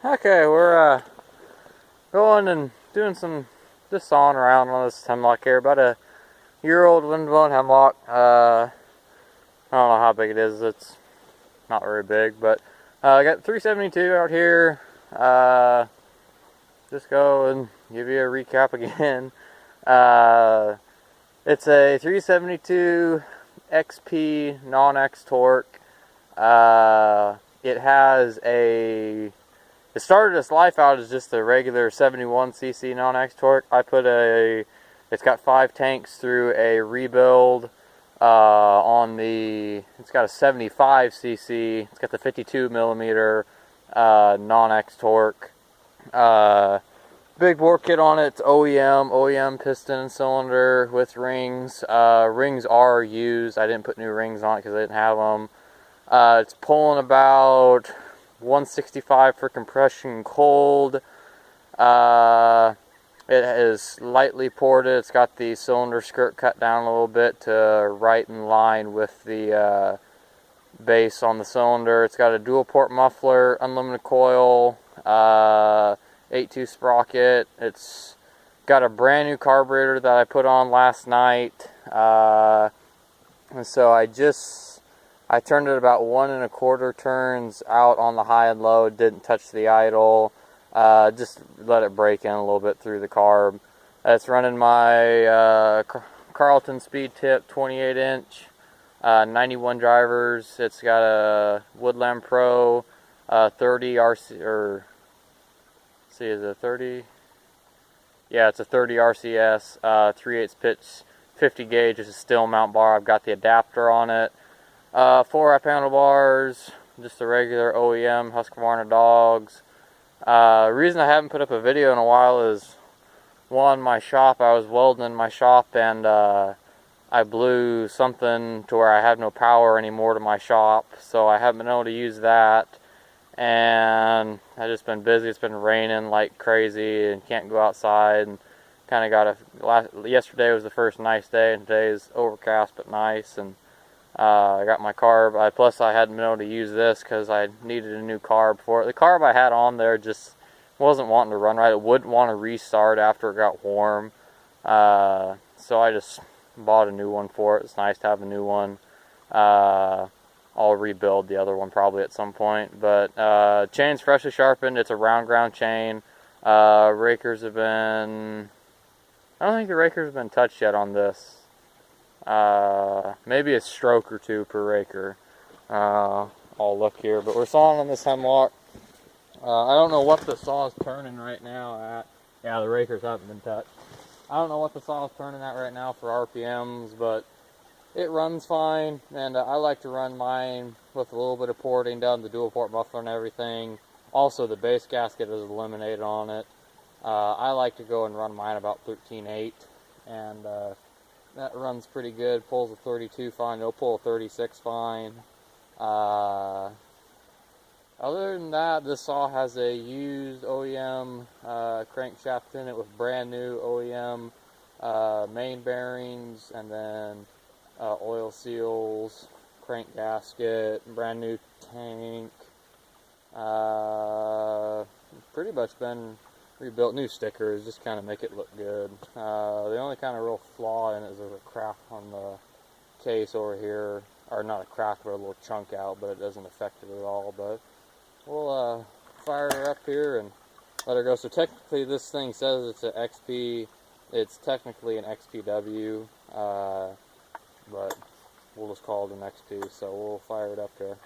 Okay, we're going and doing some just sawing around on this hemlock here. About a year-old windblown hemlock. I don't know how big it is. It's not very big, but I got 372 out here. Just go and give you a recap again. It's a 372 XP non-X torque. It has a... It started its life out as just a regular 71cc non-X torque. It's got 5 tanks through a rebuild it's got a 75cc. It's got the 52 millimeter non-X torque. Big bore kit on it. It's OEM piston and cylinder with rings. Rings are used. I didn't put new rings on it because I didn't have them. It's pulling about 165 for compression cold. It is lightly ported. It's got the cylinder skirt cut down a little bit to right in line with the base on the cylinder. It's got a dual port muffler, unlimited coil, 8.2 sprocket. It's got a brand new carburetor that I put on last night. And so I turned it about 1 1/4 turns out on the high and low. Didn't touch the idle. Just let it break in a little bit through the carb. It's running my Carlton Speed Tip 28-inch, 91 drivers. It's got a Woodland Pro 30 RC, or see, is it a 30? Yeah, it's a 30 RCS, 3/8 pitch, 50 gauge. It's a steel mount bar. I've got the adapter on it. 4-wrap handlebars, just the regular OEM Husqvarna dogs. The reason I haven't put up a video in a while is, one, my shop, I was welding in my shop and I blew something to where I have no power anymore to my shop, so I haven't been able to use that. And I've just been busy. It's been raining like crazy and can't go outside, and kind of yesterday was the first nice day, and today is overcast but nice. And I got my carb. Plus, I hadn't been able to use this because I needed a new carb for it. The carb I had on there just wasn't wanting to run right. It wouldn't want to restart after it got warm. So I just bought a new one for it. It's nice to have a new one. I'll rebuild the other one probably at some point. But chain's freshly sharpened. It's a round ground chain. Rakers have been... I don't think the rakers have been touched yet on this. Maybe a stroke or two per raker. I'll look here, but we're sawing on this hemlock. I don't know what the saw is turning right now at. Yeah, the rakers haven't been touched. I don't know what the saw is turning at right now for RPMs, but it runs fine, and I like to run mine with a little bit of porting down the dual port muffler and everything. Also, the base gasket is eliminated on it. I like to go and run mine about 13.8, and that runs pretty good. Pulls a 32 fine. It'll pull a 36 fine. Other than that, this saw has a used OEM crankshaft in it with brand new OEM main bearings, and then oil seals, crank gasket, brand new tank. Pretty much been rebuilt. New stickers, just kind of make it look good. The only kind of real flaw in it is there's a crack on the case over here, or not a crack, but a little chunk out, but it doesn't affect it at all. But we'll fire her up here and let her go. So technically this thing says it's an XP. It's technically an XPW, but we'll just call it an XP. So we'll fire it up here.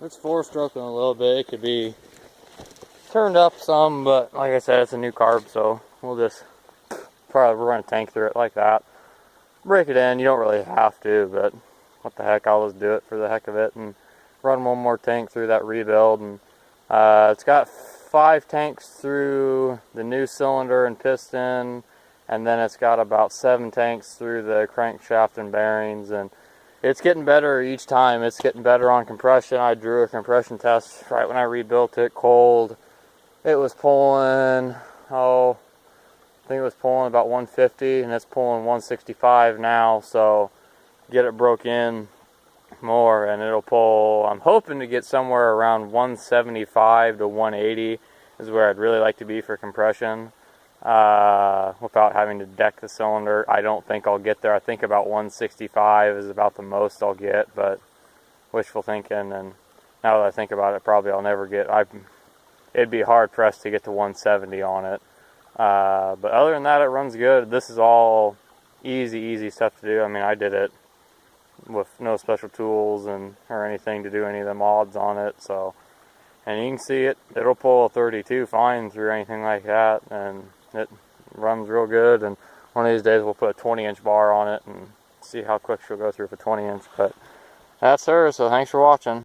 It's 4-stroking a little bit. It could be turned up some, but like I said, it's a new carb, so we'll just probably run a tank through it like that. Break it in. You don't really have to, but what the heck, I'll just do it for the heck of it and run one more tank through that rebuild. And it's got 5 tanks through the new cylinder and piston, and then it's got about 7 tanks through the crankshaft and bearings, and it's getting better each time. It's getting better on compression. I drew a compression test right when I rebuilt it cold. It was pulling, I think it was pulling about 150, and it's pulling 165 now, so get it broke in more and it'll pull, I'm hoping to get somewhere around 175 to 180 is where I'd really like to be for compression, without having to deck the cylinder. I don't think I'll get there. I think about 165 is about the most I'll get, but wishful thinking, and now that I think about it, probably I'll never get, it'd be hard pressed to get to 170 on it. But other than that, it runs good. This is all easy stuff to do. I mean, I did it with no special tools or anything to do any of the mods on it, so, and you can see it'll pull a 32 fine through anything like that, and it runs real good. And one of these days we'll put a 20-inch bar on it and see how quick she'll go through for 20-inch. But that's her, so thanks for watching.